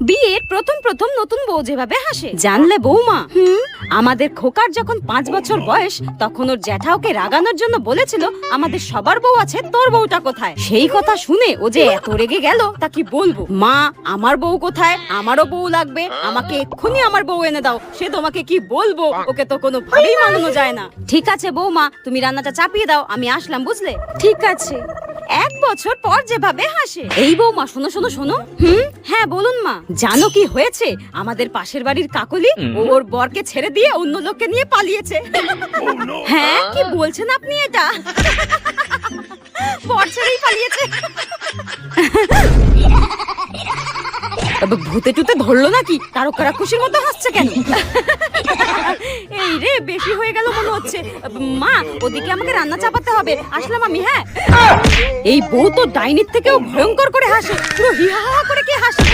বিয়ের প্রথম প্রথম নতুন বউ যেভাবে হাসে জানলে বৌমা, আমাদের খোকার যখন 5 বছর বয়স তখন ওর জ্যাঠা ওকে রাগানোর জন্য বলেছিল আমাদের সবার বউ আছে, তোর বউটা কোথায়? সেই কথা শুনে ও যে এত রেগে গেল তা কি বলবো। মা, আমার বউ কোথায়? আমারও বউ লাগবে, আমাকে এক্ষুনি আমার বউ এনে দাও। সে তোমাকে কি বলবো, ওকে তো কোনো ভাবেই মানানো যায় না। ঠিক আছে বৌমা, তুমি রান্নাটা চাপিয়ে দাও, আমি আসলাম, বুঝলে? ঠিক আছে। 1 বছর পর যেভাবে হাসে। এই বৌমা, শোনো শোনো শোনো। হ্যাঁ বলুন মা। জানো কি হয়েছে? আমাদের পাশের বাড়ির কাকলি ওর বরকে ছেড়ে দিয়ে অন্য লোককে নিয়ে পালিয়েছে। হ্যাঁ, কি বলছেন আপনি এটা? বর ছেড়েই পালিয়েছে? ভূতে টুতে ধরলো নাকি? তারকারা খুশির মতো হাসছে কেন? এই রে, বেশি হয়ে গেল মনে হচ্ছে। মা, ওদিকে আমাকে রান্না চাপাতে হবে, আসলাম আমি। হ্যাঁ, এই বউ তো ডাইনির থেকেও ভয়ঙ্কর করে হাসে, পুরো হিহা করে কি হাসে।